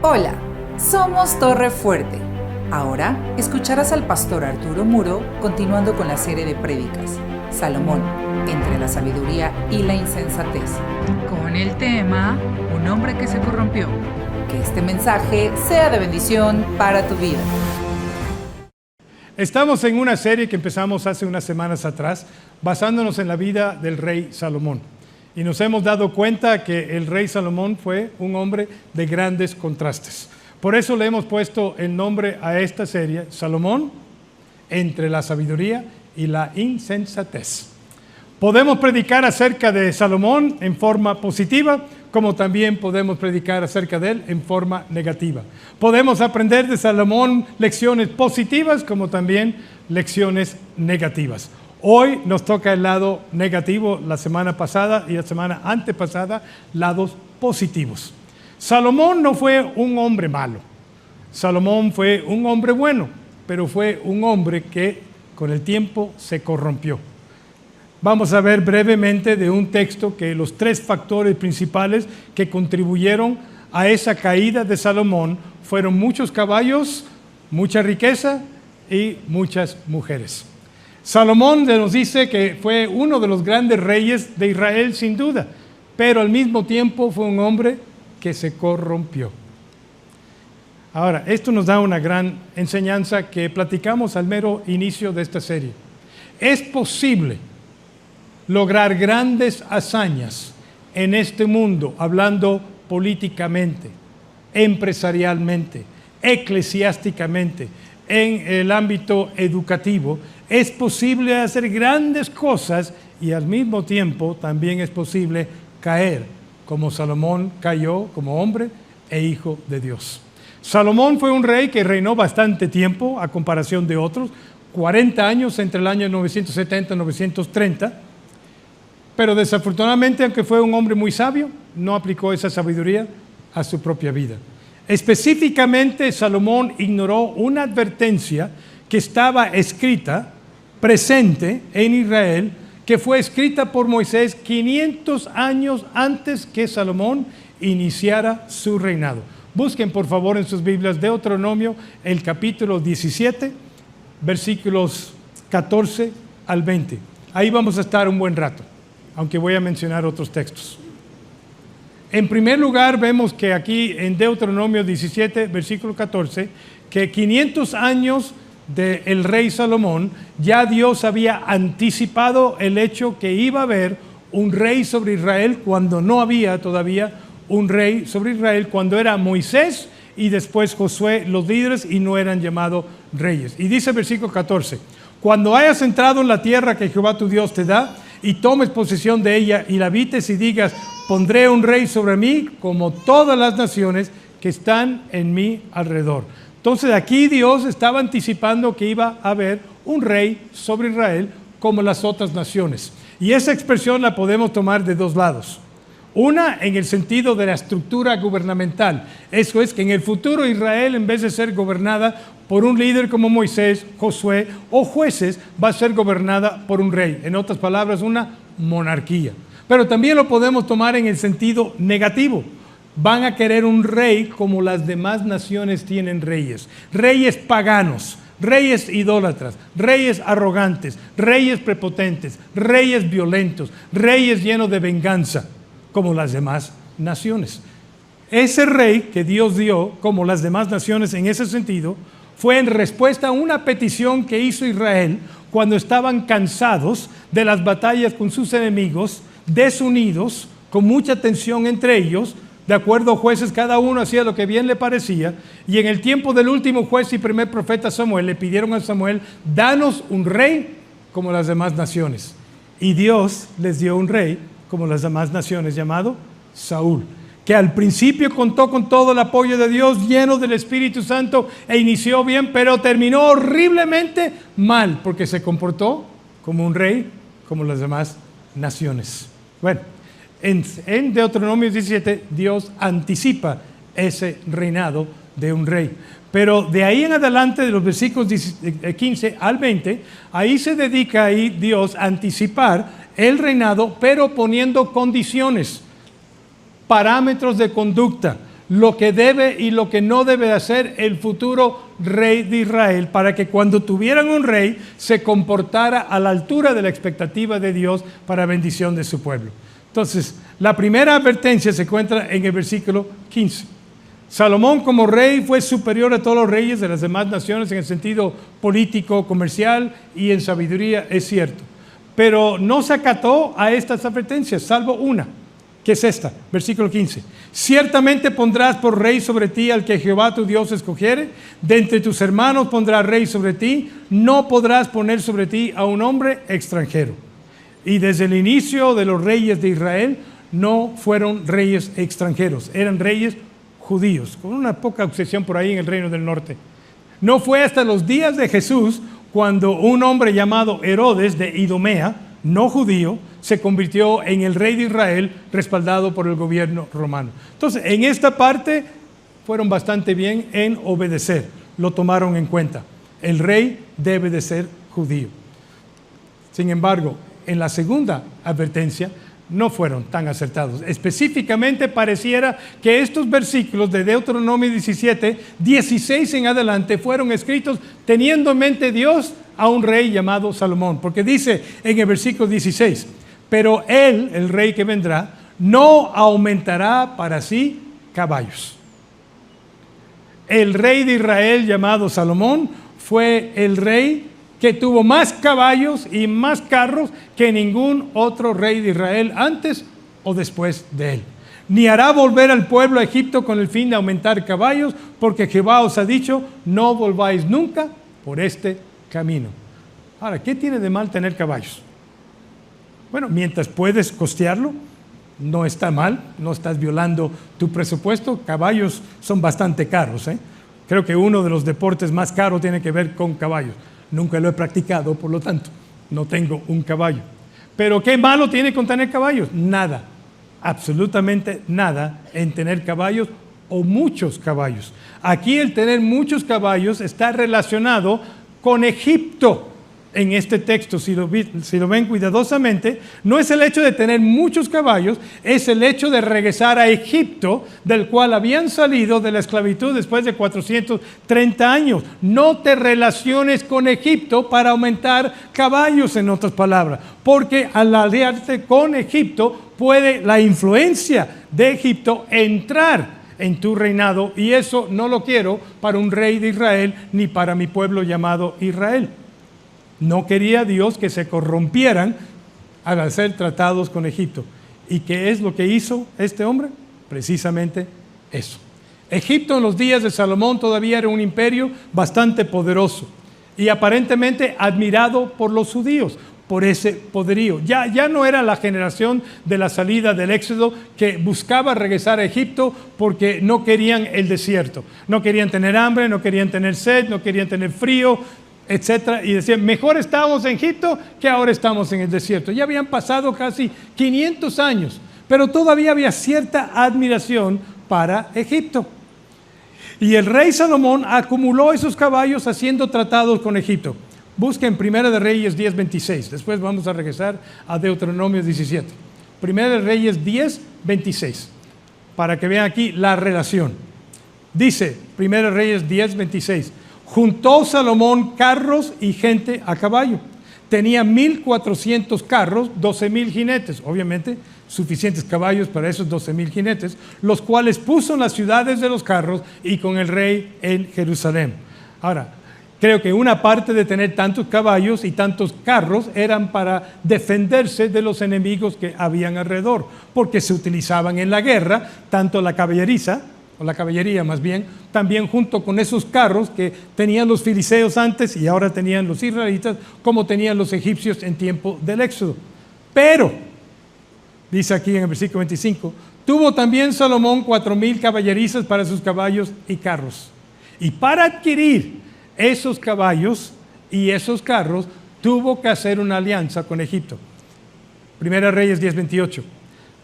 Hola, somos Torre Fuerte. Ahora escucharás al pastor Arturo Muro continuando con la serie de prédicas Salomón, entre la sabiduría y la insensatez, con el tema Un hombre que se corrompió. Que este mensaje sea de bendición para tu vida. Estamos en una serie que empezamos hace unas semanas atrás, basándonos en la vida del rey Salomón. Y nos hemos dado cuenta que el rey Salomón fue un hombre de grandes contrastes. Por eso le hemos puesto el nombre a esta serie, Salomón, entre la sabiduría y la insensatez. Podemos predicar acerca de Salomón en forma positiva, como también podemos predicar acerca de él en forma negativa. Podemos aprender de Salomón lecciones positivas, como también lecciones negativas. Hoy nos toca el lado negativo, la semana pasada y la semana antepasada, lados positivos. Salomón no fue un hombre malo. Salomón fue un hombre bueno, pero fue un hombre que con el tiempo se corrompió. Vamos a ver brevemente de un texto que los tres factores principales que contribuyeron a esa caída de Salomón fueron muchos caballos, mucha riqueza y muchas mujeres. Salomón nos dice que fue uno de los grandes reyes de Israel sin duda, pero al mismo tiempo fue un hombre que se corrompió. Ahora, esto nos da una gran enseñanza que platicamos al mero inicio de esta serie. Es posible lograr grandes hazañas en este mundo, hablando políticamente, empresarialmente, eclesiásticamente, en el ámbito educativo. Es posible hacer grandes cosas y al mismo tiempo también es posible caer, como Salomón cayó como hombre e hijo de Dios. Salomón fue un rey que reinó bastante tiempo a comparación de otros, 40 años entre el año 970 y 930, pero desafortunadamente, aunque fue un hombre muy sabio, no aplicó esa sabiduría a su propia vida. Específicamente, Salomón ignoró una advertencia que estaba escrita, presente en Israel, que fue escrita por Moisés 500 años antes que Salomón iniciara su reinado. Busquen por favor en sus Biblias Deuteronomio, el capítulo 17, versículos 14 al 20. Ahí vamos a estar un buen rato, aunque voy a mencionar otros textos. En primer lugar, vemos que aquí en Deuteronomio 17, versículo 14, que 500 años del rey Salomón, ya Dios había anticipado el hecho que iba a haber un rey sobre Israel cuando no había todavía un rey sobre Israel, cuando era Moisés y después Josué los líderes y no eran llamados reyes. Y dice el versículo 14, cuando hayas entrado en la tierra que Jehová tu Dios te da y tomes posesión de ella y la habites y digas, pondré un rey sobre mí como todas las naciones que están en mi alrededor. Entonces aquí Dios estaba anticipando que iba a haber un rey sobre Israel como las otras naciones. Y esa expresión la podemos tomar de dos lados. Una, en el sentido de la estructura gubernamental. Eso es que en el futuro Israel, en vez de ser gobernada por un líder como Moisés, Josué o jueces, va a ser gobernada por un rey. En otras palabras, una monarquía. Pero también lo podemos tomar en el sentido negativo. Van a querer un rey como las demás naciones tienen reyes. Reyes paganos, reyes idólatras, reyes arrogantes, reyes prepotentes, reyes violentos, reyes llenos de venganza, como las demás naciones. Ese rey que Dios dio, como las demás naciones en ese sentido, fue en respuesta a una petición que hizo Israel cuando estaban cansados de las batallas con sus enemigos, desunidos, con mucha tensión entre ellos. De acuerdo a Jueces, cada uno hacía lo que bien le parecía. Y en el tiempo del último juez y primer profeta Samuel, le pidieron a Samuel, danos un rey como las demás naciones. Y Dios les dio un rey como las demás naciones, llamado Saúl, que al principio contó con todo el apoyo de Dios, lleno del Espíritu Santo, e inició bien, pero terminó horriblemente mal, porque se comportó como un rey, como las demás naciones. Bueno, en Deuteronomio 17, Dios anticipa ese reinado de un rey. Pero de ahí en adelante, de los versículos 15 al 20, ahí se dedica Dios a anticipar el reinado, pero poniendo condiciones, parámetros de conducta, lo que debe y lo que no debe hacer el futuro rey de Israel, para que cuando tuvieran un rey se comportara a la altura de la expectativa de Dios para bendición de su pueblo. Entonces, la primera advertencia se encuentra en el versículo 15. Salomón como rey fue superior a todos los reyes de las demás naciones en el sentido político, comercial y en sabiduría, es cierto. Pero no se acató a estas advertencias, salvo una, que es esta, versículo 15. Ciertamente pondrás por rey sobre ti al que Jehová tu Dios escogiere, de entre tus hermanos pondrá rey sobre ti, no podrás poner sobre ti a un hombre extranjero. Y desde el inicio de los reyes de Israel no fueron reyes extranjeros, eran reyes judíos, con una poca obsesión por ahí en el reino del norte. No fue hasta los días de Jesús cuando un hombre llamado Herodes de Idumea, no judío, se convirtió en el rey de Israel, respaldado por el gobierno romano. Entonces, en esta parte fueron bastante bien en obedecer, lo tomaron en cuenta. El rey debe de ser judío. Sin embargo, en la segunda advertencia no fueron tan acertados. Específicamente pareciera que estos versículos de Deuteronomio 17, 16 en adelante fueron escritos teniendo en mente Dios a un rey llamado Salomón, porque dice en el versículo 16, pero él, el rey que vendrá, no aumentará para sí caballos. El rey de Israel llamado Salomón fue el rey que tuvo más caballos y más carros que ningún otro rey de Israel antes o después de él. Ni hará volver al pueblo a Egipto con el fin de aumentar caballos, porque Jehová os ha dicho, no volváis nunca por este camino. Ahora, ¿qué tiene de mal tener caballos? Bueno, mientras puedes costearlo, no está mal, no estás violando tu presupuesto. Caballos son bastante caros, ¿eh? Creo que uno de los deportes más caros tiene que ver con caballos. Nunca lo he practicado, por lo tanto, no tengo un caballo. Pero ¿qué malo tiene con tener caballos? Nada, absolutamente nada en tener caballos o muchos caballos. Aquí el tener muchos caballos está relacionado con Egipto. En este texto, si lo ven cuidadosamente, no es el hecho de tener muchos caballos, es el hecho de regresar a Egipto, del cual habían salido de la esclavitud después de 430 años. No te relaciones con Egipto para aumentar caballos, en otras palabras, porque al aliarte con Egipto puede la influencia de Egipto entrar en tu reinado, y eso no lo quiero para un rey de Israel ni para mi pueblo llamado Israel. No quería Dios que se corrompieran al hacer tratados con Egipto. ¿Y qué es lo que hizo este hombre? Precisamente eso. Egipto en los días de Salomón todavía era un imperio bastante poderoso y aparentemente admirado por los judíos por ese poderío. Ya no era la generación de la salida del Éxodo que buscaba regresar a Egipto porque no querían el desierto. No querían tener hambre, no querían tener sed, no querían tener frío, etcétera, y decían, mejor estábamos en Egipto que ahora estamos en el desierto. Ya habían pasado casi 500 años, pero todavía había cierta admiración para Egipto. Y el rey Salomón acumuló esos caballos haciendo tratados con Egipto. Busquen Primera de Reyes 10:26, después vamos a regresar a Deuteronomio 17. Primera de Reyes 10:26, para que vean aquí la relación. Dice Primera de Reyes 10:26, juntó Salomón carros y gente a caballo. Tenía 1,400 carros, 12,000 jinetes, obviamente suficientes caballos para esos 12,000 jinetes, los cuales puso en las ciudades de los carros y con el rey en Jerusalén. Ahora, creo que una parte de tener tantos caballos y tantos carros eran para defenderse de los enemigos que habían alrededor, porque se utilizaban en la guerra, tanto la caballeriza, o la caballería más bien, también junto con esos carros que tenían los filisteos antes y ahora tenían los israelitas, como tenían los egipcios en tiempo del Éxodo. Pero, dice aquí en el versículo 25, tuvo también Salomón 4,000 caballerizas para sus caballos y carros. Y para adquirir esos caballos y esos carros, tuvo que hacer una alianza con Egipto. Primera Reyes 10:28.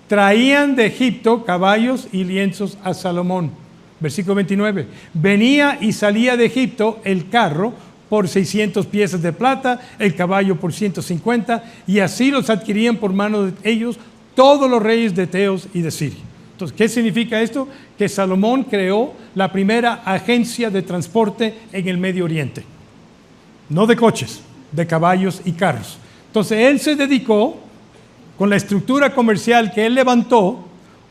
Traían de Egipto caballos y lienzos a Salomón. Versículo 29. Venía y salía de Egipto el carro por 600 piezas de plata, el caballo por 150, y así los adquirían por mano de ellos todos los reyes de Teos y de Siria. Entonces, ¿qué significa esto? Que Salomón creó la primera agencia de transporte en el Medio Oriente. No de coches, de caballos y carros. Entonces, él se dedicó, con la estructura comercial que él levantó,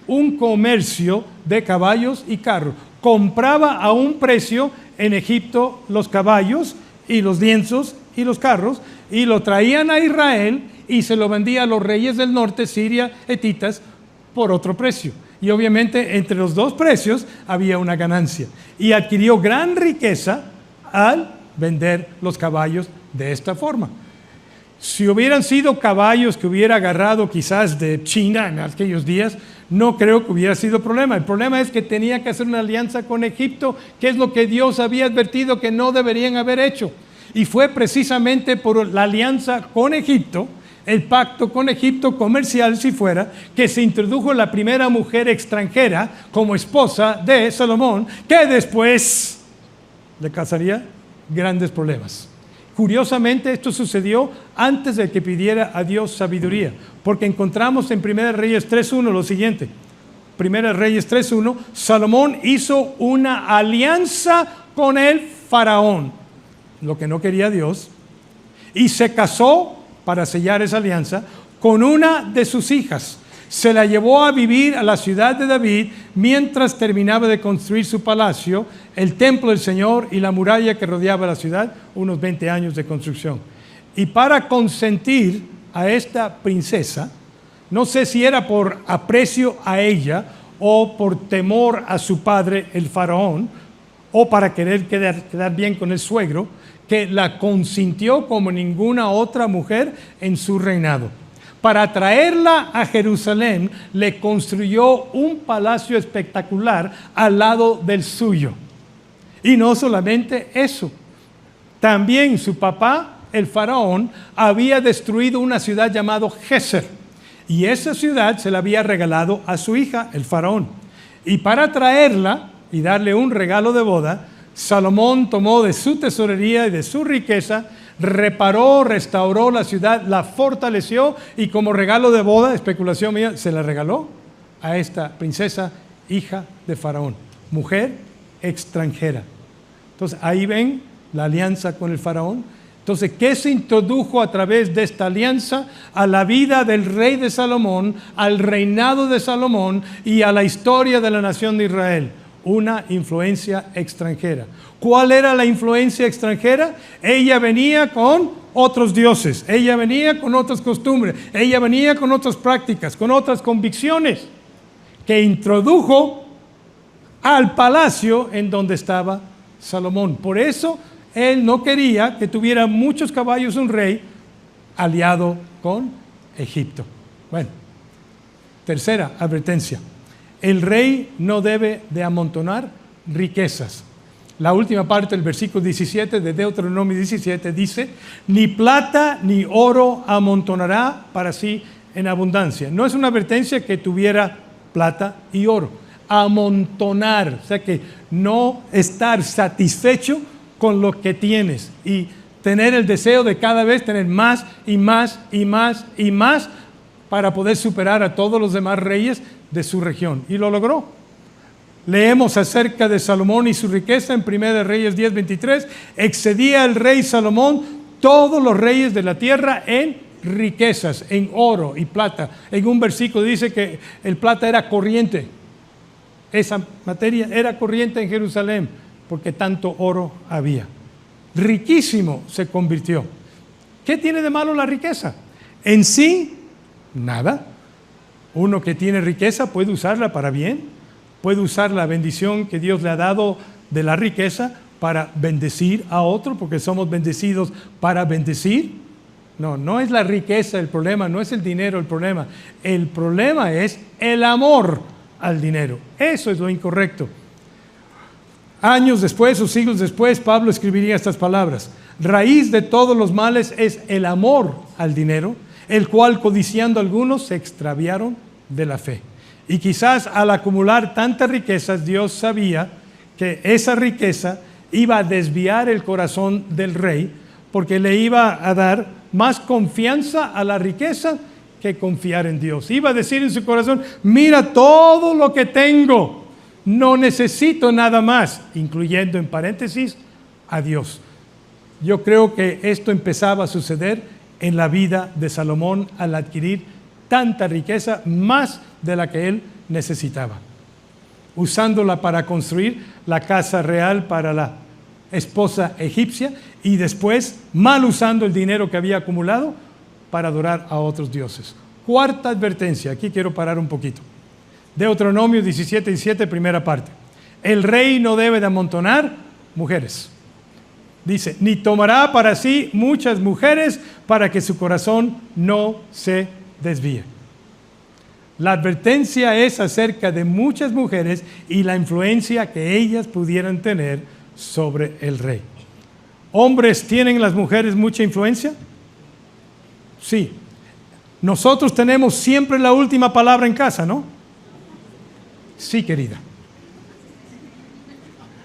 un comercio de caballos y carros. Compraba a un precio en Egipto los caballos y los lienzos y los carros, y lo traían a Israel y se lo vendía a los reyes del norte, Siria, hetitas, por otro precio. Y obviamente entre los dos precios había una ganancia. Y adquirió gran riqueza al vender los caballos de esta forma. Si hubieran sido caballos que hubiera agarrado quizás de China en aquellos días, no creo que hubiera sido problema. El problema es que tenía que hacer una alianza con Egipto, que es lo que Dios había advertido que no deberían haber hecho. Y fue precisamente por la alianza con Egipto, el pacto con Egipto comercial, si fuera, que se introdujo la primera mujer extranjera como esposa de Salomón, que después le causaría grandes problemas. Curiosamente, esto sucedió antes de que pidiera a Dios sabiduría, porque encontramos en 1 Reyes 3.1 lo siguiente. 1 Reyes 3.1, Salomón hizo una alianza con el faraón, lo que no quería Dios, y se casó para sellar esa alianza con una de sus hijas. Se la llevó a vivir a la ciudad de David mientras terminaba de construir su palacio, el templo del Señor y la muralla que rodeaba la ciudad, unos 20 años de construcción. Y para consentir a esta princesa, no sé si era por aprecio a ella o por temor a su padre, el faraón, o para querer quedar bien con el suegro, que la consintió como ninguna otra mujer en su reinado. Para traerla a Jerusalén, le construyó un palacio espectacular al lado del suyo. Y no solamente eso, también su papá, el faraón, había destruido una ciudad llamada Geser. Y esa ciudad se la había regalado a su hija, el faraón. Y para traerla y darle un regalo de boda, Salomón tomó de su tesorería y de su riqueza, reparó, restauró la ciudad, la fortaleció y como regalo de boda, especulación mía, se la regaló a esta princesa, hija de faraón, mujer extranjera. Entonces ahí ven la alianza con el faraón. Entonces, ¿qué se introdujo a través de esta alianza a la vida del rey de Salomón, al reinado de Salomón y a la historia de la nación de Israel? Una influencia extranjera. ¿Cuál era la influencia extranjera? Ella venía con otros dioses, ella venía con otras costumbres, ella venía con otras prácticas, con otras convicciones, que introdujo al palacio en donde estaba Salomón. Por eso él no quería que tuviera muchos caballos un rey aliado con Egipto. Bueno, tercera advertencia. El rey no debe de amontonar riquezas. La última parte del versículo 17 de Deuteronomio 17 dice, ni plata ni oro amontonará para sí en abundancia. No es una advertencia que tuviera plata y oro. Amontonar, o sea que no estar satisfecho con lo que tienes y tener el deseo de cada vez tener más y más y más y más para poder superar a todos los demás reyes de su región. Y lo logró. Leemos acerca de Salomón y su riqueza en 1 Reyes 10:23. Excedía el rey Salomón todos los reyes de la tierra en riquezas, en oro y plata. En un versículo dice que el plata era corriente. Esa materia era corriente en Jerusalén porque tanto oro había. Riquísimo se convirtió. ¿Qué tiene de malo la riqueza? En sí, nada. Uno que tiene riqueza puede usarla para bien, puede usar la bendición que Dios le ha dado de la riqueza para bendecir a otro, porque somos bendecidos para bendecir. No es la riqueza el problema, no es el dinero el problema. El problema es el amor al dinero. Eso es lo incorrecto. Años después o siglos después, Pablo escribiría estas palabras. Raíz de todos los males es el amor al dinero, el cual codiciando algunos se extraviaron de la fe. Y quizás al acumular tantas riquezas, Dios sabía que esa riqueza iba a desviar el corazón del rey, porque le iba a dar más confianza a la riqueza que confiar en Dios. Iba a decir en su corazón, mira todo lo que tengo, no necesito nada más, incluyendo en paréntesis a Dios. Yo creo que esto empezaba a suceder en la vida de Salomón al adquirir tanta riqueza, más de la que él necesitaba, usándola para construir la casa real para la esposa egipcia y después mal usando el dinero que había acumulado para adorar a otros dioses. Cuarta advertencia, aquí quiero parar un poquito. Deuteronomio 17:17, primera parte. El rey no debe de amontonar mujeres. Dice, ni tomará para sí muchas mujeres para que su corazón no se desvíe. La advertencia es acerca de muchas mujeres y la influencia que ellas pudieran tener sobre el rey. ¿Hombres tienen las mujeres mucha influencia? Sí. Nosotros tenemos siempre la última palabra en casa, ¿no? Sí, querida.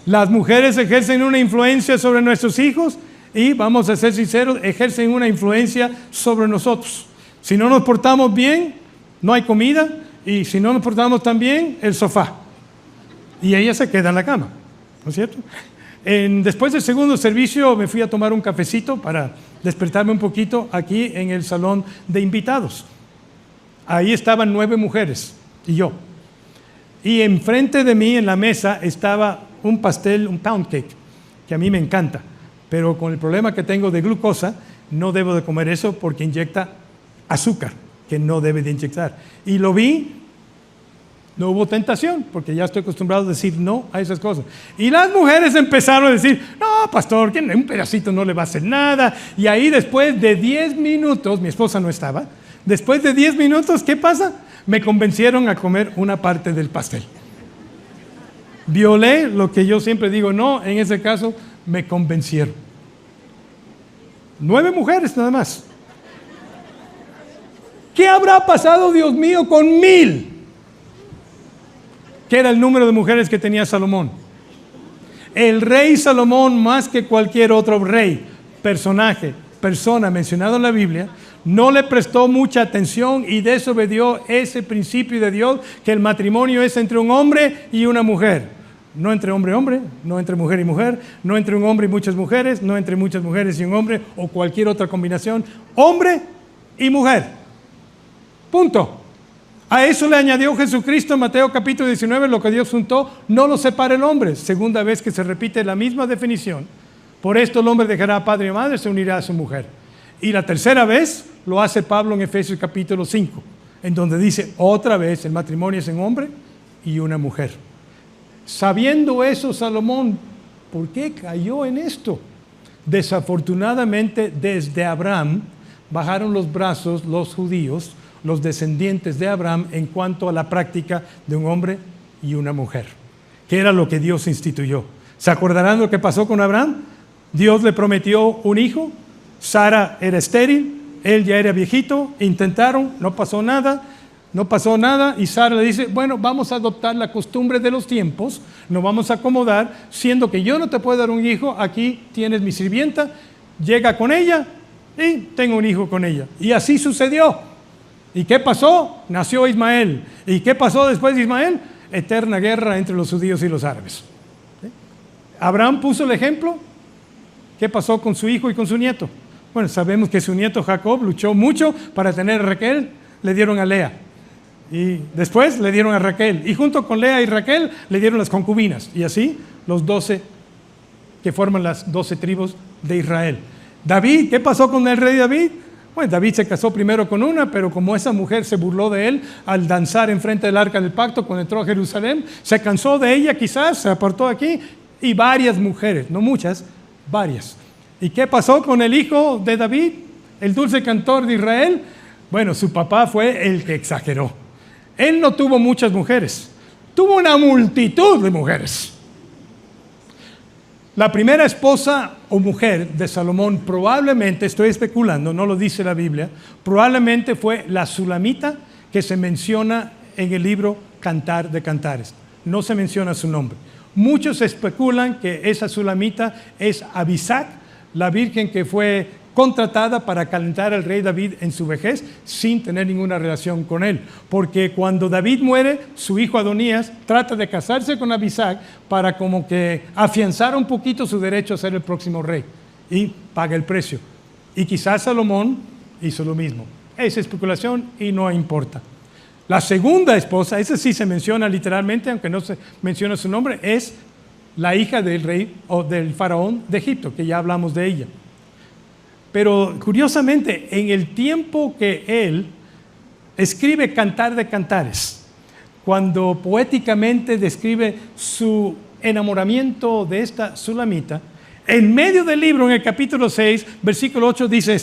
Las mujeres ejercen una influencia sobre nuestros hijos y, vamos a ser sinceros, ejercen una influencia sobre nosotros. Si no nos portamos bien, no hay comida, y si no nos portamos tan bien, el sofá. Y ella se queda en la cama, ¿no es cierto? Después del segundo servicio me fui a tomar un cafecito para despertarme un poquito aquí en el salón de invitados. Ahí estaban 9 mujeres y yo. Y enfrente de mí en la mesa estaba un pastel, un pound cake, que a mí me encanta, pero con el problema que tengo de glucosa, no debo de comer eso porque inyecta azúcar, que no debe de inyectar. Y lo vi, no hubo tentación, porque ya estoy acostumbrado a decir no a esas cosas. Y las mujeres empezaron a decir, no, pastor, que un pedacito no le va a hacer nada. Y ahí después de 10 minutos, mi esposa no estaba, después de 10 minutos, ¿qué pasa? Me convencieron a comer una parte del pastel. Violé lo que yo siempre digo, no, en ese caso me convencieron. 9 mujeres nada más. ¿Qué habrá pasado, Dios mío, con 1000? ¿Qué era el número de mujeres que tenía Salomón? El rey Salomón, más que cualquier otro rey, personaje, persona mencionado en la Biblia, no le prestó mucha atención y desobedió ese principio de Dios, que el matrimonio es entre un hombre y una mujer. No entre hombre y hombre, no entre mujer y mujer, no entre un hombre y muchas mujeres, no entre muchas mujeres y un hombre o cualquier otra combinación. Hombre y mujer. Punto. A eso le añadió Jesucristo en Mateo capítulo 19, lo que Dios juntó, no lo separa el hombre. Segunda vez que se repite la misma definición. Por esto el hombre dejará a padre y madre, se unirá a su mujer. Y la tercera vez lo hace Pablo en Efesios capítulo 5, en donde dice otra vez el matrimonio es un hombre y una mujer. Sabiendo eso, Salomón, ¿por qué cayó en esto? Desafortunadamente, desde Abraham bajaron los brazos los judíos, los descendientes de Abraham, en cuanto a la práctica de un hombre y una mujer, que era lo que Dios instituyó. ¿Se acordarán lo que pasó con Abraham? Dios le prometió un hijo, Sara era estéril, él ya era viejito, intentaron, no pasó nada, y Sara le dice, bueno, vamos a adoptar la costumbre de los tiempos, nos vamos a acomodar, siendo que yo no te puedo dar un hijo, aquí tienes mi sirvienta, llega con ella y tengo un hijo con ella. Y así sucedió. ¿Y qué pasó? Nació Ismael. ¿Y qué pasó después de Ismael? Eterna guerra entre los judíos y los árabes. Abraham puso el ejemplo. ¿Qué pasó con su hijo y con su nieto? Bueno, sabemos que su nieto Jacob luchó mucho para tener a Raquel, le dieron a Lea. Y después le dieron a Raquel. Y junto con Lea y Raquel le dieron las concubinas. Y así los 12 que forman las 12 tribus de Israel. David, ¿qué pasó con el rey David? Bueno, David se casó primero con una, pero como esa mujer se burló de él al danzar enfrente del arca del pacto cuando entró a Jerusalén, se cansó de ella quizás, se apartó aquí, y varias mujeres, no muchas, varias. ¿Y qué pasó con el hijo de David, el dulce cantor de Israel? Bueno, su papá fue el que exageró. Él no tuvo muchas mujeres, tuvo una multitud de mujeres. La primera esposa o mujer de Salomón probablemente, estoy especulando, no lo dice la Biblia, probablemente fue la Sulamita que se menciona en el libro Cantar de Cantares. No se menciona su nombre. Muchos especulan que esa Sulamita es Abisac, la virgen que fue contratada para calentar al rey David en su vejez sin tener ninguna relación con él. Porque cuando David muere, su hijo Adonías trata de casarse con Abisag para como que afianzar un poquito su derecho a ser el próximo rey y paga el precio. Y quizás Salomón hizo lo mismo. Es especulación y no importa. La segunda esposa, esa sí se menciona literalmente, aunque no se menciona su nombre, es la hija del rey o del faraón de Egipto, que ya hablamos de ella. Pero curiosamente, en el tiempo que él escribe Cantar de Cantares, cuando poéticamente describe su enamoramiento de esta sulamita, en medio del libro, en el capítulo 6, versículo 8, dice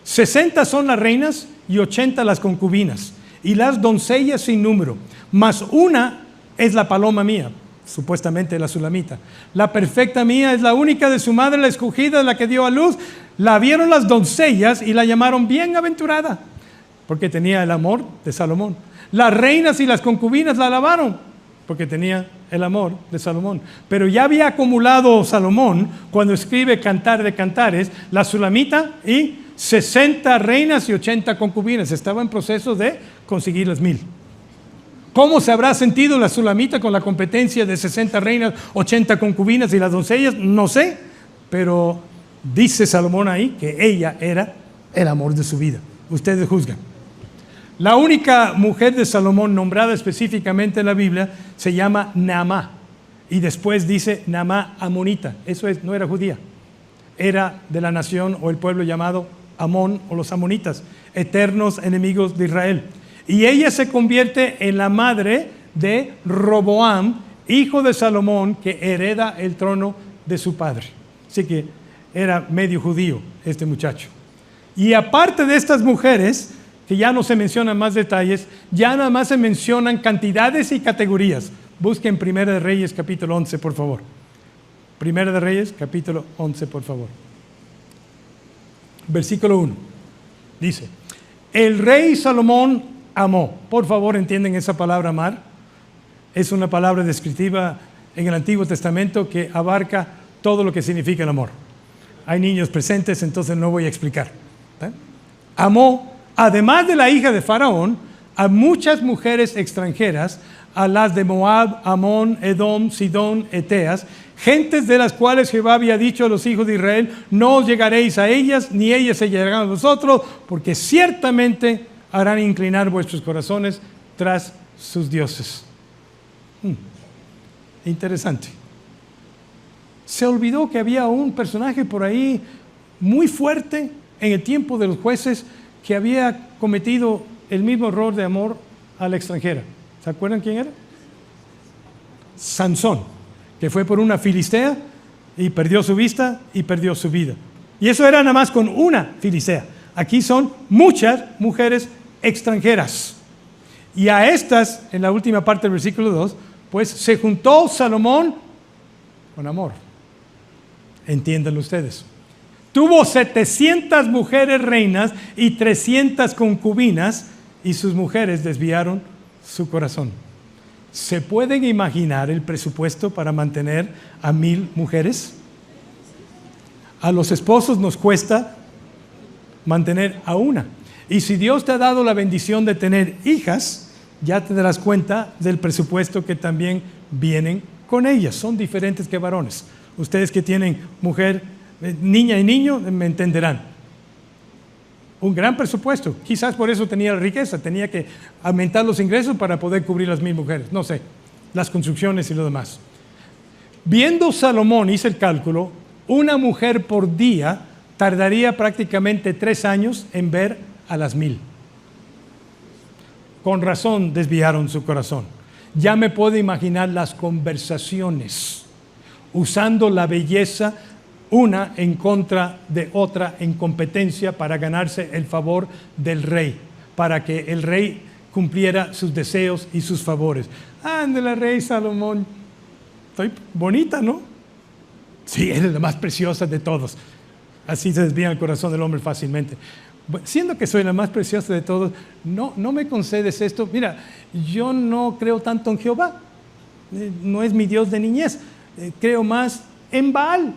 60 son las reinas y 80 las concubinas, y las doncellas sin número, mas una es la paloma mía, supuestamente la sulamita. La perfecta mía es la única de su madre, la escogida, la que dio a luz. La vieron las doncellas y la llamaron bienaventurada, porque tenía el amor de Salomón. Las reinas y las concubinas la alabaron, porque tenía el amor de Salomón. Pero ya había acumulado Salomón, cuando escribe Cantar de Cantares, la sulamita y 60 reinas y 80 concubinas. Estaba en proceso de conseguir las 1000. ¿Cómo se habrá sentido la sulamita con la competencia de 60 reinas, 80 concubinas y las doncellas? No sé, pero dice Salomón ahí que ella era el amor de su vida. Ustedes juzgan. La única mujer de Salomón nombrada específicamente en la Biblia se llama Naamá. Y después dice Naamá amonita. Eso es, no era judía. Era de la nación o el pueblo llamado Amón o los amonitas, eternos enemigos de Israel. Y ella se convierte en la madre de Roboam, hijo de Salomón, que hereda el trono de su padre. Así que era medio judío este muchacho. Y aparte de estas mujeres, que ya no se mencionan más detalles, ya nada más se mencionan cantidades y categorías. Busquen Primera de Reyes capítulo 11, por favor. Primera de Reyes capítulo 11, por favor. Versículo 1. Dice, el rey Salomón amó. Por favor, entienden esa palabra amar. Es una palabra descriptiva en el Antiguo Testamento que abarca todo lo que significa el amor. Hay niños presentes, entonces no voy a explicar. Amó, además de la hija de Faraón, a muchas mujeres extranjeras, a las de Moab, Amón, Edom, Sidón, Eteas, gentes de las cuales Jehová había dicho a los hijos de Israel, no os llegaréis a ellas, ni ellas se llegarán a vosotros, porque ciertamente harán inclinar vuestros corazones tras sus dioses. Interesante. Se olvidó que había un personaje por ahí muy fuerte en el tiempo de los jueces que había cometido el mismo error de amor a la extranjera. ¿Se acuerdan quién era? Sansón, que fue por una filistea y perdió su vista y perdió su vida. Y eso era nada más con una filistea. Aquí son muchas mujeres extranjeras. Y a estas, en la última parte del versículo 2, pues se juntó Salomón con amor. Entiéndanlo ustedes. Tuvo 700 mujeres reinas y 300 concubinas, y sus mujeres desviaron su corazón. ¿Se pueden imaginar el presupuesto para mantener a 1000 mujeres? A los esposos nos cuesta mantener a una. Y si Dios te ha dado la bendición de tener hijas, ya te darás cuenta del presupuesto que también vienen con ellas. Son diferentes que varones. Ustedes que tienen mujer, niña y niño, me entenderán. Un gran presupuesto. Quizás por eso tenía la riqueza. Tenía que aumentar los ingresos para poder cubrir las 1000 mujeres. No sé, las construcciones y lo demás. Viendo Salomón, hice el cálculo, una mujer por día tardaría prácticamente 3 años en ver a las 1000. Con razón desviaron su corazón. Ya me puedo imaginar las conversaciones, usando la belleza una en contra de otra en competencia para ganarse el favor del rey, para que el rey cumpliera sus deseos y sus favores. Ándale, rey Salomón, estoy bonita, ¿no? Sí, eres la más preciosa de todos. Así se desvía el corazón del hombre fácilmente. Siendo que soy la más preciosa de todos, no me concedes esto. Mira, yo no creo tanto en Jehová. No es mi Dios de niñez. Creo más en Baal.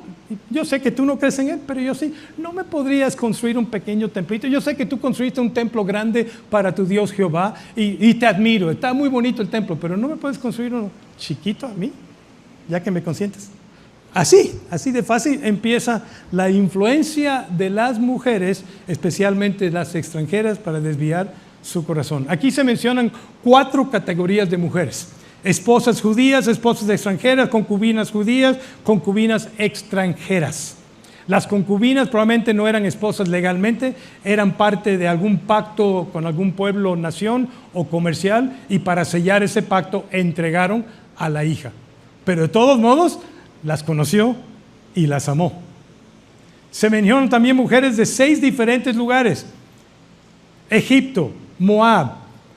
Yo sé que tú no crees en él, pero yo sí. ¿No me podrías construir un pequeño templito? Yo sé que tú construiste un templo grande para tu Dios Jehová y te admiro. Está muy bonito el templo, pero ¿no me puedes construir uno chiquito a mí? Ya que me consientes. Así de fácil empieza la influencia de las mujeres, especialmente las extranjeras, para desviar su corazón. Aquí se mencionan 4 categorías de mujeres: esposas judías, esposas extranjeras, concubinas judías, concubinas extranjeras. Las concubinas probablemente no eran esposas legalmente, eran parte de algún pacto con algún pueblo, nación o comercial, y para sellar ese pacto entregaron a la hija. Pero de todos modos, las conoció y las amó. Se mencionan también mujeres de 6 diferentes lugares: Egipto, Moab,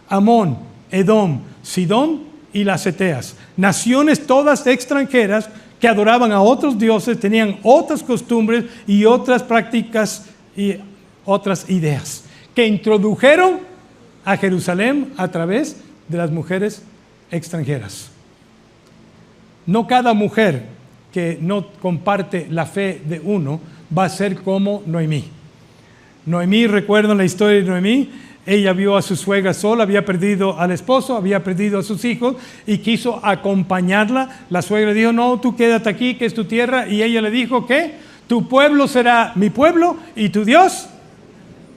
Amón, Edom, Sidón y las Eteas. Naciones todas extranjeras que adoraban a otros dioses, tenían otras costumbres y otras prácticas y otras ideas, que introdujeron a Jerusalén a través de las mujeres extranjeras. No cada mujer que no comparte la fe de uno va a ser como Noemí. Noemí, recuerdan la historia de Noemí. Ella vio a su suegra sola, había perdido al esposo, había perdido a sus hijos y quiso acompañarla. La suegra dijo: no, tú quédate aquí, que es tu tierra. Y ella le dijo que tu pueblo será mi pueblo y tu Dios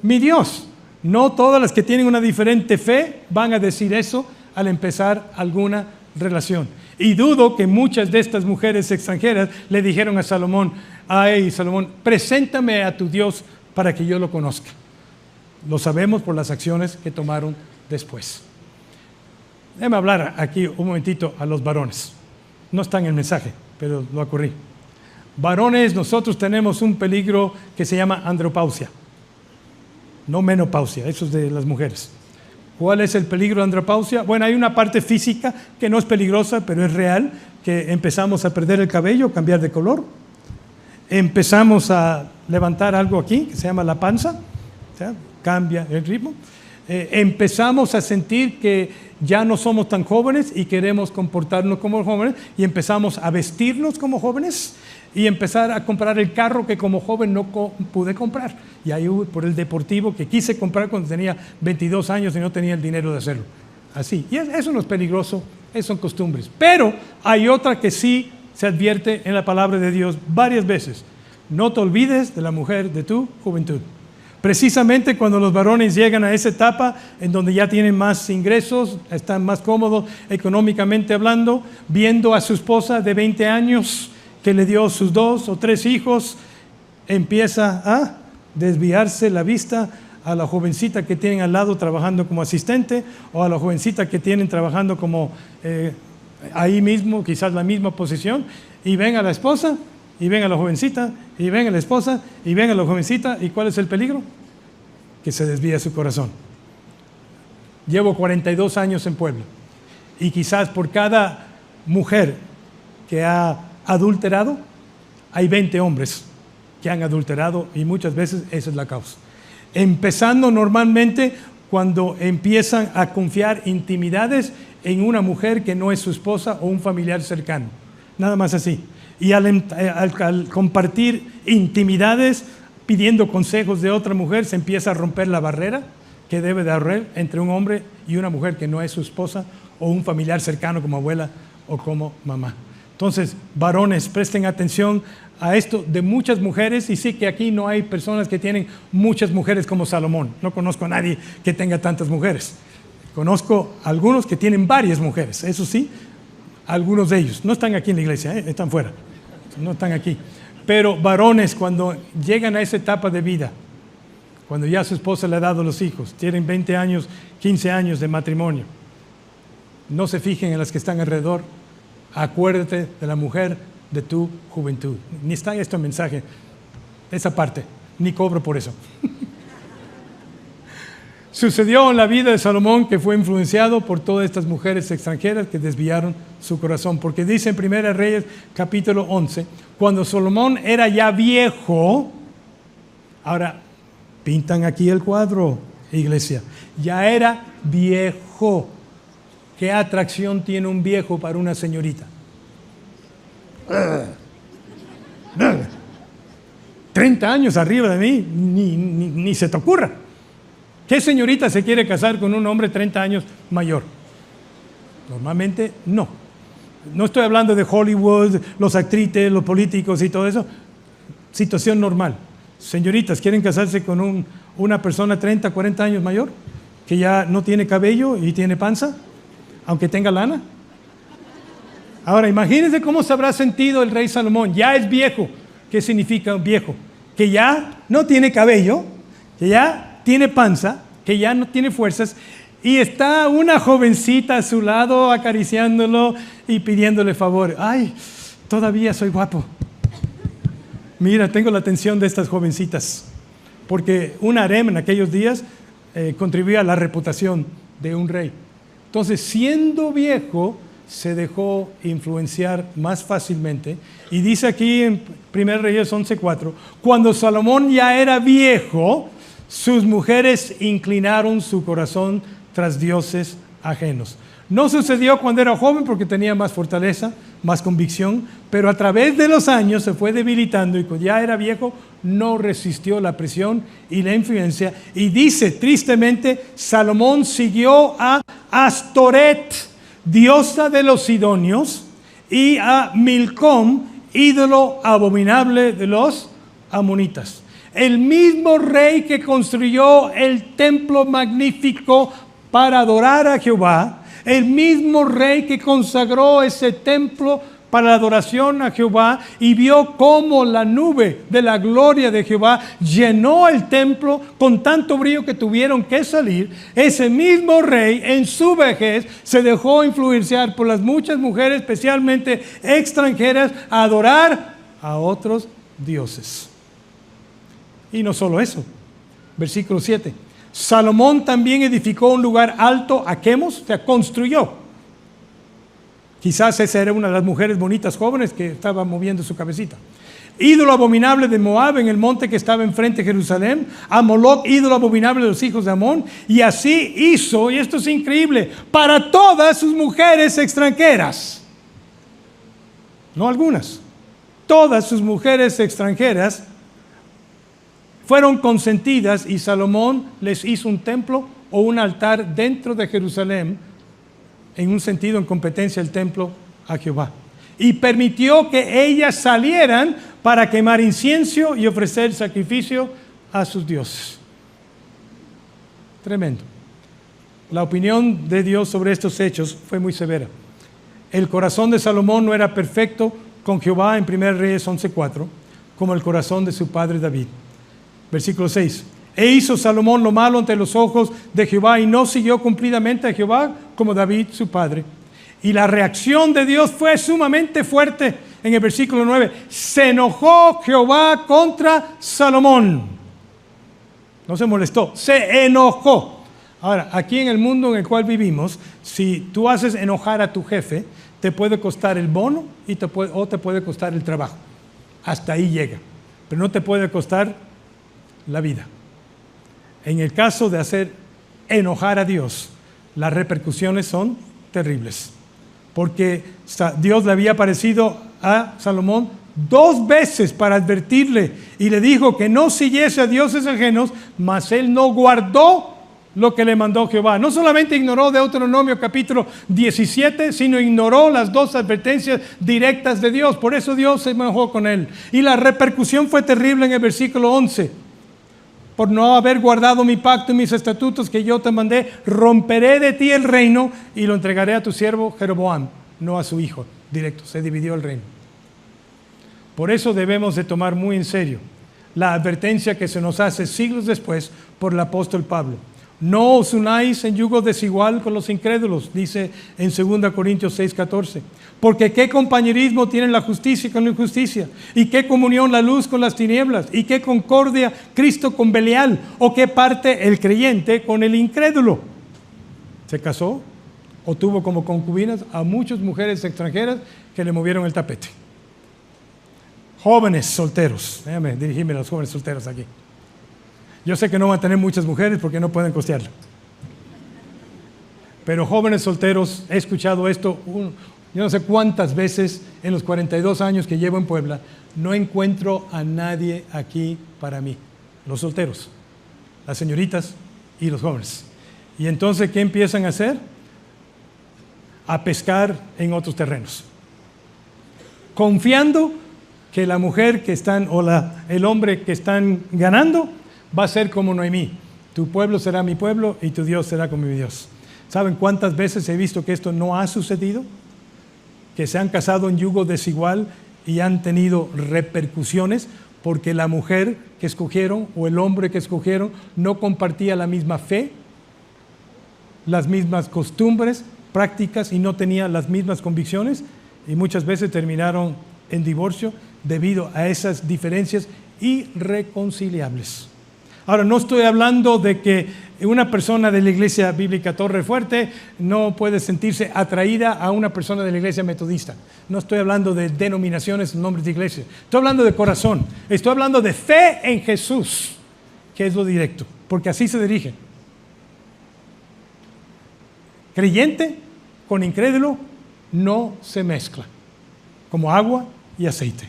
mi Dios. No todas las que tienen una diferente fe van a decir eso al empezar alguna relación. Y dudo que muchas de estas mujeres extranjeras le dijeron a Salomón: ay, Salomón, preséntame a tu Dios para que yo lo conozca. Lo sabemos por las acciones que tomaron después. Déjame hablar aquí un momentito a los varones. No está en el mensaje, pero lo ocurrí. Varones, nosotros tenemos un peligro que se llama andropausia. No menopausia, eso es de las mujeres. ¿Cuál es el peligro de andropausia? Bueno, hay una parte física que no es peligrosa, pero es real, que empezamos a perder el cabello, cambiar de color. Empezamos a levantar algo aquí, que se llama la panza, ¿sí? Cambia el ritmo. Empezamos a sentir que ya no somos tan jóvenes y queremos comportarnos como jóvenes, y empezamos a vestirnos como jóvenes y empezar a comprar el carro que como joven no pude comprar. Y ahí por el deportivo que quise comprar cuando tenía 22 años y no tenía el dinero de hacerlo. Así. Y eso no es peligroso, eso son costumbres. Pero hay otra que sí se advierte en la palabra de Dios varias veces: no te olvides de la mujer de tu juventud. Precisamente cuando los varones llegan a esa etapa en donde ya tienen más ingresos, están más cómodos económicamente hablando, viendo a su esposa de 20 años que le dio sus 2 o 3 hijos, empieza a desviarse la vista a la jovencita que tienen al lado trabajando como asistente, o a la jovencita que tienen trabajando como ahí mismo, quizás la misma posición, y ven a la esposa, y ven a la jovencita, y ven a la esposa, y ven a la jovencita. ¿Y cuál es el peligro? Que se desvía su corazón. Llevo 42 años en Puebla, y quizás por cada mujer que ha adulterado, hay 20 hombres que han adulterado, y muchas veces esa es la causa. Empezando normalmente cuando empiezan a confiar intimidades en una mujer que no es su esposa o un familiar cercano. Nada más así. Y al compartir intimidades, pidiendo consejos de otra mujer, se empieza a romper la barrera que debe de haber entre un hombre y una mujer que no es su esposa o un familiar cercano como abuela o como mamá. Entonces, varones, presten atención a esto de muchas mujeres, y sí que aquí no hay personas que tienen muchas mujeres como Salomón. No conozco a nadie que tenga tantas mujeres. Conozco a algunos que tienen varias mujeres, eso sí, algunos de ellos. No están aquí en la iglesia, están fuera, no están aquí. Pero varones, cuando llegan a esa etapa de vida, cuando ya su esposa le ha dado los hijos, tienen 20 años, 15 años de matrimonio, no se fijen en las que están alrededor. Acuérdate de la mujer de tu juventud. Ni está en este mensaje, esa parte, ni cobro por eso. Sucedió en la vida de Salomón que fue influenciado por todas estas mujeres extranjeras que desviaron su corazón, porque dice en 1 Reyes capítulo 11, cuando Salomón era ya viejo, ahora pintan aquí el cuadro, iglesia, ya era viejo. ¿Qué atracción tiene un viejo para una señorita? 30 años arriba de mí, ni se te ocurra. ¿Qué señorita se quiere casar con un hombre 30 años mayor? Normalmente no. No estoy hablando de Hollywood, los actrices, los políticos y todo eso. Situación normal. Señoritas, ¿quieren casarse con una persona 30, 40 años mayor? Que ya no tiene cabello y tiene panza, aunque tenga lana. Ahora, imagínense cómo se habrá sentido el rey Salomón. Ya es viejo. ¿Qué significa viejo? Que ya no tiene cabello, que ya tiene panza, que ya no tiene fuerzas, y está una jovencita a su lado acariciándolo y pidiéndole favor. Ay, todavía soy guapo. Mira, tengo la atención de estas jovencitas, porque un harem en aquellos días contribuía a la reputación de un rey. Entonces, siendo viejo, se dejó influenciar más fácilmente. Y dice aquí en 1 Reyes 11:4, cuando Salomón ya era viejo, sus mujeres inclinaron su corazón tras dioses ajenos. No sucedió cuando era joven porque tenía más fortaleza, más convicción, pero a través de los años se fue debilitando y cuando ya era viejo no resistió la presión y la influencia. Y dice tristemente, Salomón siguió a Astoret, diosa de los sidonios, y a Milcom, ídolo abominable de los amonitas. El mismo rey que construyó el templo magnífico para adorar a Jehová, el mismo rey que consagró ese templo para la adoración a Jehová y vio cómo la nube de la gloria de Jehová llenó el templo con tanto brillo que tuvieron que salir. Ese mismo rey en su vejez se dejó influenciar por las muchas mujeres, especialmente extranjeras, a adorar a otros dioses. Y no solo eso, versículo 7. Salomón también edificó un lugar alto a Quemos, o sea, construyó. Quizás esa era una de las mujeres bonitas jóvenes que estaba moviendo su cabecita. Ídolo abominable de Moab en el monte que estaba enfrente de Jerusalén. A Moloc, ídolo abominable de los hijos de Amón. Y así hizo, y esto es increíble, para todas sus mujeres extranjeras. No algunas. Todas sus mujeres extranjeras fueron consentidas y Salomón les hizo un templo o un altar dentro de Jerusalén, en un sentido en competencia el templo a Jehová. Y permitió que ellas salieran para quemar incienso y ofrecer sacrificio a sus dioses. Tremendo. La opinión de Dios sobre estos hechos fue muy severa. El corazón de Salomón no era perfecto con Jehová en 1 Reyes 11:4, como el corazón de su padre David. Versículo 6. E hizo Salomón lo malo ante los ojos de Jehová y no siguió cumplidamente a Jehová como David su padre. Y la reacción de Dios fue sumamente fuerte. En el versículo 9, se enojó Jehová contra Salomón. No se molestó, se enojó. Ahora, aquí en el mundo en el cual vivimos, si tú haces enojar a tu jefe, te puede costar el bono o te puede costar el trabajo. Hasta ahí llega. Pero no te puede costar la vida. En el caso de hacer enojar a Dios, las repercusiones son terribles. Porque Dios le había aparecido a Salomón 2 veces para advertirle y le dijo que no siguiese a dioses ajenos, mas él no guardó lo que le mandó Jehová. No solamente ignoró Deuteronomio capítulo 17, sino ignoró las 2 advertencias directas de Dios. Por eso Dios se enojó con él. Y la repercusión fue terrible en el versículo 11. Por no haber guardado mi pacto y mis estatutos que yo te mandé, romperé de ti el reino y lo entregaré a tu siervo Jeroboam, no a su hijo directo. Se dividió el reino. Por eso debemos de tomar muy en serio la advertencia que se nos hace siglos después por el apóstol Pablo. No os unáis en yugo desigual con los incrédulos, dice en 2 Corintios 6:14. Porque qué compañerismo tienen la justicia con la injusticia, y qué comunión la luz con las tinieblas, y qué concordia Cristo con Belial, o qué parte el creyente con el incrédulo. Se casó o tuvo como concubinas a muchas mujeres extranjeras que le movieron el tapete. Jóvenes solteros, déjame dirigirme a los jóvenes solteros aquí. Yo sé que no van a tener muchas mujeres porque no pueden costearlo. Pero jóvenes solteros, he escuchado esto Yo no sé cuántas veces en los 42 años que llevo en Puebla no encuentro a nadie aquí para mí. Los solteros, las señoritas y los jóvenes. Y entonces, ¿qué empiezan a hacer? A pescar en otros terrenos, confiando que la mujer que están o el hombre que están ganando va a ser como Noemí. Tu pueblo será mi pueblo y tu Dios será como mi Dios. ¿Saben cuántas veces he visto que esto no ha sucedido? Que se han casado en yugo desigual y han tenido repercusiones porque la mujer que escogieron o el hombre que escogieron no compartía la misma fe, las mismas costumbres, prácticas y no tenía las mismas convicciones, y muchas veces terminaron en divorcio debido a esas diferencias irreconciliables. Ahora, no estoy hablando de que una persona de la iglesia bíblica Torre Fuerte no puede sentirse atraída a una persona de la iglesia metodista. No estoy hablando de denominaciones, nombres de iglesia. Estoy hablando de corazón. Estoy hablando de fe en Jesús, que es lo directo, porque así se dirige. Creyente con incrédulo no se mezcla, como agua y aceite.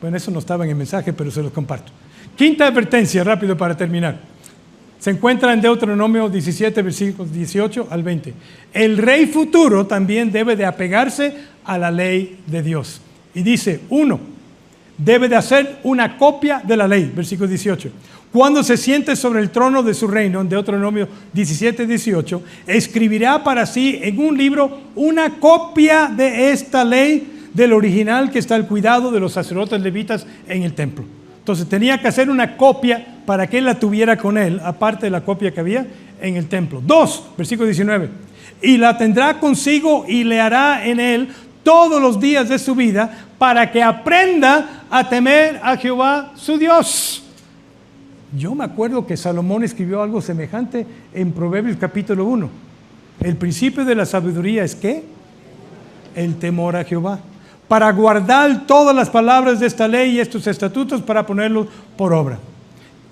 Bueno, eso no estaba en el mensaje, pero se los comparto. Quinta advertencia, rápido para terminar. Se encuentra en Deuteronomio 17, versículos 18 al 20. El rey futuro también debe de apegarse a la ley de Dios. Y dice, 1, debe de hacer una copia de la ley, versículo 18. Cuando se siente sobre el trono de su reino, en Deuteronomio 17, 18, escribirá para sí en un libro una copia de esta ley del original que está al cuidado de los sacerdotes levitas en el templo. Entonces tenía que hacer una copia para que él la tuviera con él, aparte de la copia que había en el templo. 2, versículo 19. Y la tendrá consigo y le hará en él todos los días de su vida para que aprenda a temer a Jehová su Dios. Yo me acuerdo que Salomón escribió algo semejante en Proverbios capítulo 1. El principio de la sabiduría es ¿qué? El temor a Jehová. Para guardar todas las palabras de esta ley y estos estatutos para ponerlos por obra.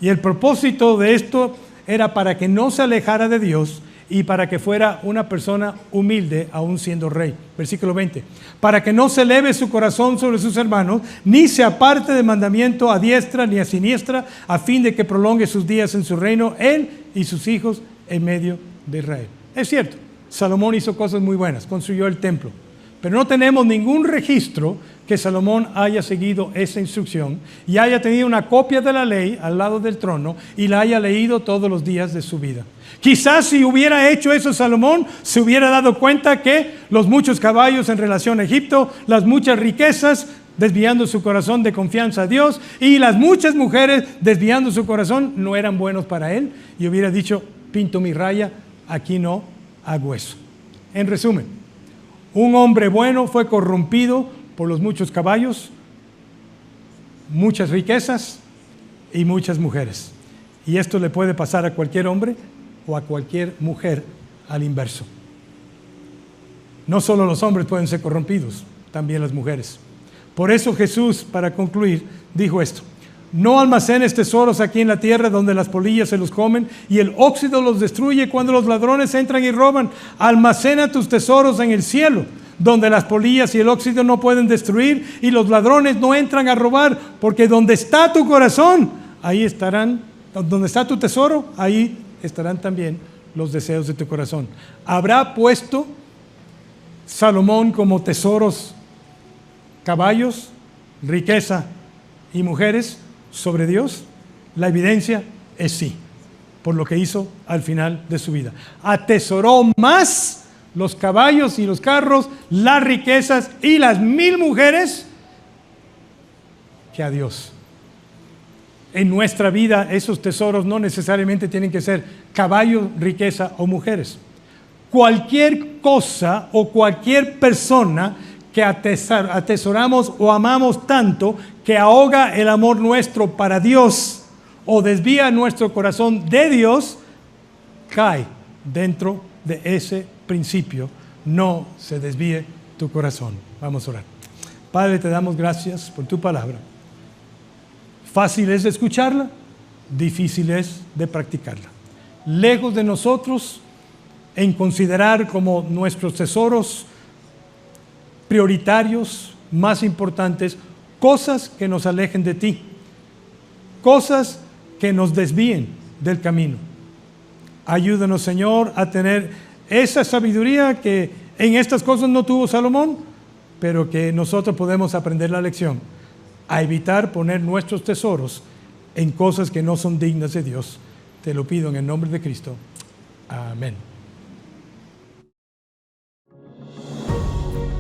Y el propósito de esto era para que no se alejara de Dios y para que fuera una persona humilde aún siendo rey. Versículo 20. Para que no se eleve su corazón sobre sus hermanos, ni se aparte de mandamiento a diestra ni a siniestra, a fin de que prolongue sus días en su reino, él y sus hijos en medio de Israel. Es cierto, Salomón hizo cosas muy buenas, construyó el templo. Pero no tenemos ningún registro que Salomón haya seguido esa instrucción y haya tenido una copia de la ley al lado del trono y la haya leído todos los días de su vida. Quizás si hubiera hecho eso Salomón, se hubiera dado cuenta que los muchos caballos en relación a Egipto, las muchas riquezas desviando su corazón de confianza a Dios y las muchas mujeres desviando su corazón no eran buenos para él y hubiera dicho, pinto mi raya, aquí no hago eso. En resumen, un hombre bueno fue corrompido por los muchos caballos, muchas riquezas y muchas mujeres. Y esto le puede pasar a cualquier hombre o a cualquier mujer al inverso. No solo los hombres pueden ser corrompidos, también las mujeres. Por eso Jesús, para concluir, dijo esto. No almacenes tesoros aquí en la tierra donde las polillas se los comen y el óxido los destruye cuando los ladrones entran y roban. Almacena tus tesoros en el cielo, donde las polillas y el óxido no pueden destruir y los ladrones no entran a robar, porque donde está tu corazón, ahí estarán, donde está tu tesoro, ahí estarán también los deseos de tu corazón. ¿Habrá puesto Salomón como tesoros caballos, riqueza y mujeres sobre Dios? La evidencia es sí, por lo que hizo al final de su vida. Atesoró más los caballos y los carros, las riquezas y las 1000 mujeres que a Dios. En nuestra vida esos tesoros no necesariamente tienen que ser caballos, riqueza o mujeres. Cualquier cosa o cualquier persona que atesoramos o amamos tanto que ahoga el amor nuestro para Dios o desvía nuestro corazón de Dios, cae dentro de ese principio. No se desvíe tu corazón. Vamos a orar. Padre, te damos gracias por tu palabra. Fácil es de escucharla, difícil es de practicarla. Lejos de nosotros en considerar como nuestros tesoros prioritarios, más importantes, cosas que nos alejen de ti, cosas que nos desvíen del camino. Ayúdanos, Señor, a tener esa sabiduría que en estas cosas no tuvo Salomón, pero que nosotros podemos aprender la lección, a evitar poner nuestros tesoros en cosas que no son dignas de Dios. Te lo pido en el nombre de Cristo. Amén.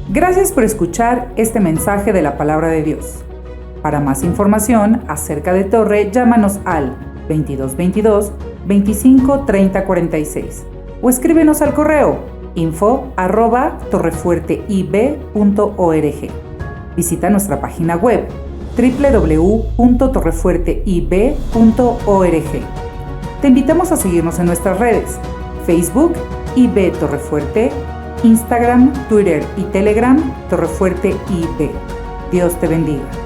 Gracias por escuchar este mensaje de la Palabra de Dios. Para más información acerca de Torre, llámanos al 2222 25 30 46 o escríbenos al correo info@torrefuerteib.org. Visita nuestra página web www.torrefuerteib.org. Te invitamos a seguirnos en nuestras redes: Facebook, IB Torrefuerte, Instagram, Twitter y Telegram, Torrefuerte IB. Dios te bendiga.